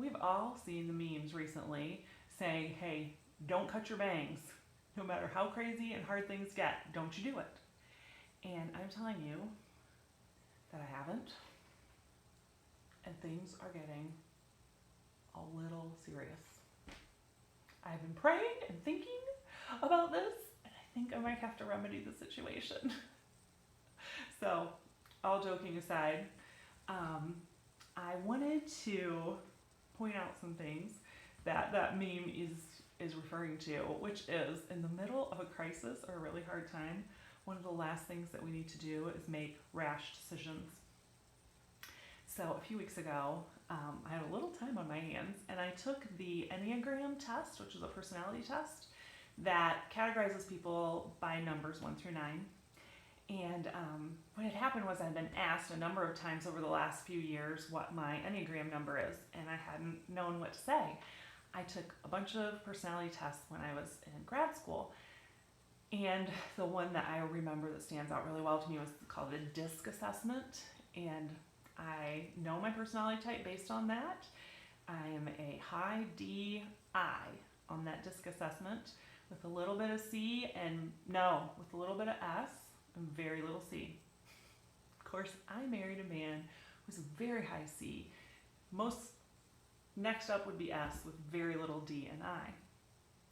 we've all seen the memes recently saying, hey, don't cut your bangs. No matter how crazy and hard things get, don't you do it. And I'm telling you that I haven't. And things are getting a little serious. I've been praying and thinking about this, and I think I might have to remedy the situation. So, all joking aside, I wanted to point out some things that that meme is referring to, which is in the middle of a crisis or a really hard time, one of the last things that we need to do is make rash decisions. So a few weeks ago, I had a little time on my hands, and I took the Enneagram test, which is a personality test that categorizes people by numbers 1 through 9. And what had happened was I'd been asked a number of times over the last few years what my Enneagram number is, and I hadn't known what to say. I took a bunch of personality tests when I was in grad school, and the one that I remember that stands out really well to me was called a DISC assessment, and I know my personality type based on that. I am a high DI on that DISC assessment with a little bit of C and no, with a little bit of S and very little C. Of course, I married a man who's a very high C. Next up would be S with very little D and I.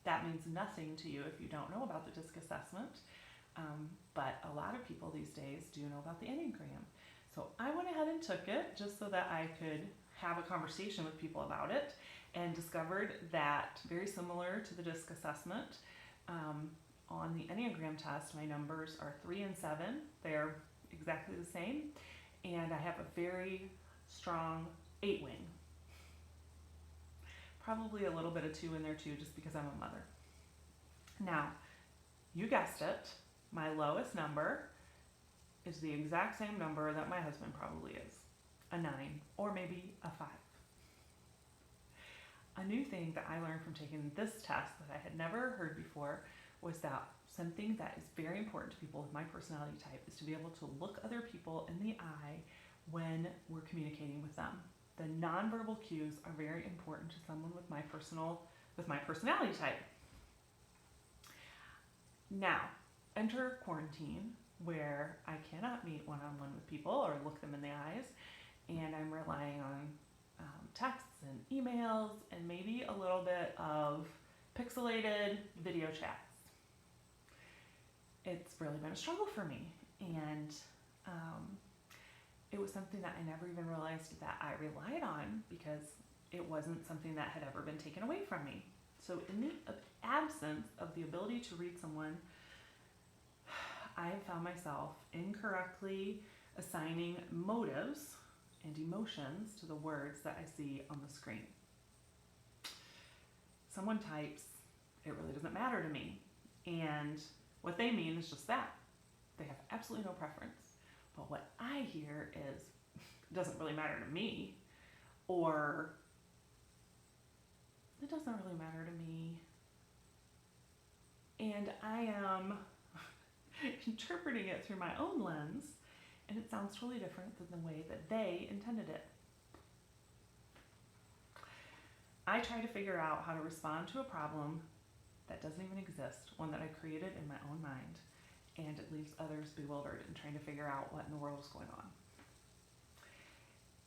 That means nothing to you if you don't know about the DISC assessment, but a lot of people these days do know about the Enneagram. So I went ahead and took it just so that I could have a conversation with people about it, and discovered that, very similar to the DISC assessment, on the Enneagram test, my numbers are 3 and 7. They're exactly the same, and I have a very strong 8 wing. Probably a little bit of 2 in there too, just because I'm a mother. Now, you guessed it, my lowest number is the exact same number that my husband probably is, a 9 or maybe a 5. A new thing that I learned from taking this test that I had never heard before was that something that is very important to people with my personality type is to be able to look other people in the eye when we're communicating with them. The nonverbal cues are very important to someone with my personality type. Now, enter quarantine, where I cannot meet one-on-one with people or look them in the eyes, and I'm relying on texts and emails and maybe a little bit of pixelated video chats. It's really been a struggle for me, and it was something that I never even realized that I relied on because it wasn't something that had ever been taken away from me. So in the absence of the ability to read someone, I have found myself incorrectly assigning motives and emotions to the words that I see on the screen. Someone types, it really doesn't matter to me, and what they mean is just that. They have absolutely no preference. But what I hear is, it doesn't really matter to me, or it doesn't really matter to me. And I am interpreting it through my own lens, and it sounds totally different than the way that they intended it. I try to figure out how to respond to a problem that doesn't even exist, one that I created in my own mind, and it leaves others bewildered and trying to figure out what in the world is going on.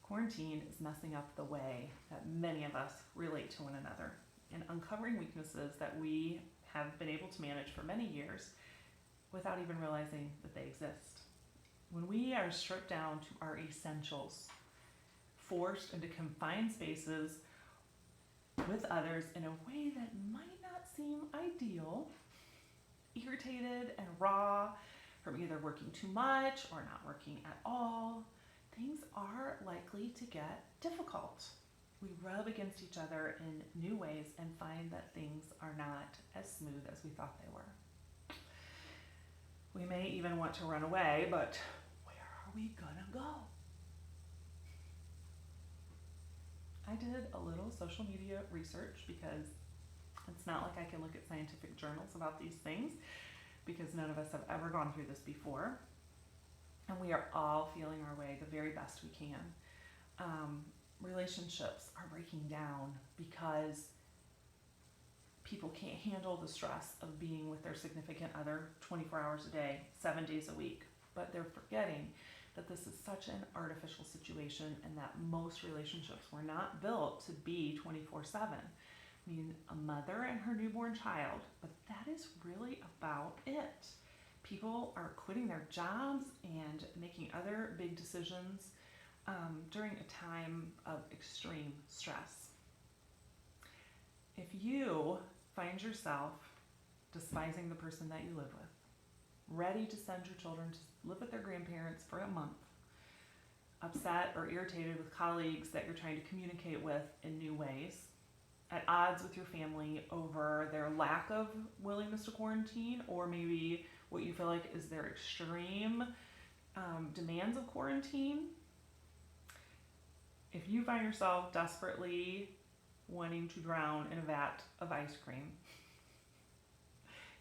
Quarantine is messing up the way that many of us relate to one another and uncovering weaknesses that we have been able to manage for many years without even realizing that they exist. When we are stripped down to our essentials, forced into confined spaces with others in a way that might not seem ideal, irritated and raw from either working too much or not working at all, things are likely to get difficult. We rub against each other in new ways and find that things are not as smooth as we thought they were. We may even want to run away, but where are we gonna go? I did a little social media research because it's not like I can look at scientific journals about these things, because none of us have ever gone through this before. And we are all feeling our way the very best we can. relationships are breaking down because people can't handle the stress of being with their significant other 24 hours a day, 7 days a week. But they're forgetting that this is such an artificial situation and that most relationships were not built to be 24/7. I mean, a mother and her newborn child, but that is really about it. People are quitting their jobs and making other big decisions during a time of extreme stress. If you find yourself despising the person that you live with, ready to send your children to live with their grandparents for a month, upset or irritated with colleagues that you're trying to communicate with in new ways, at odds with your family over their lack of willingness to quarantine, or maybe what you feel like is their extreme demands of quarantine, if you find yourself desperately wanting to drown in a vat of ice cream,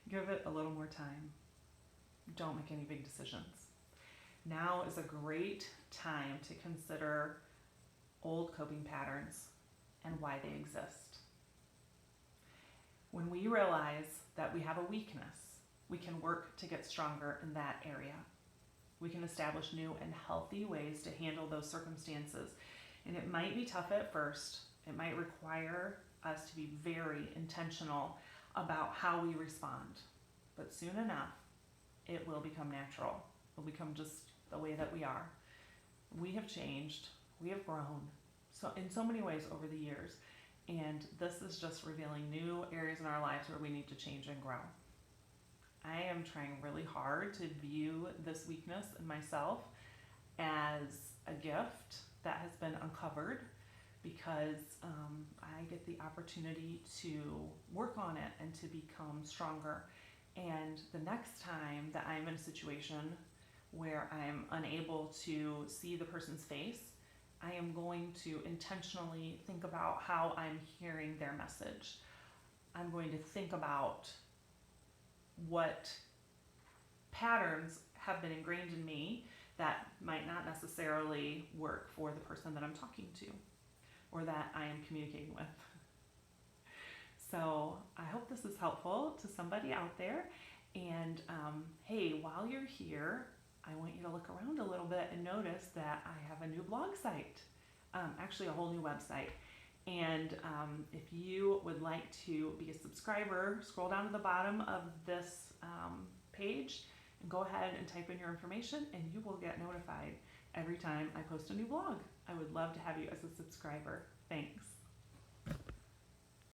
give it a little more time. Don't make any big decisions. Now is a great time to consider old coping patterns and why they exist. When we realize that we have a weakness, we can work to get stronger in that area. We can establish new and healthy ways to handle those circumstances. And it might be tough at first. It might require us to be very intentional about how we respond. But soon enough, it will become natural. It will become just the way that we are. We have changed. We have grown in so many ways over the years. And this is just revealing new areas in our lives where we need to change and grow. I am trying really hard to view this weakness in myself as a gift that has been uncovered, because I get the opportunity to work on it and to become stronger. And the next time that I'm in a situation where I'm unable to see the person's face, I am going to intentionally think about how I'm hearing their message. I'm going to think about what patterns have been ingrained in me that might not necessarily work for the person that I'm talking to or that I am communicating with. So I hope this is helpful to somebody out there. And hey, while you're here, I want you to look around a little bit and notice that I have a new blog site, actually a whole new website. And if you would like to be a subscriber, scroll down to the bottom of this page and go ahead and type in your information, and you will get notified every time I post a new blog. I would love to have you as a subscriber. Thanks.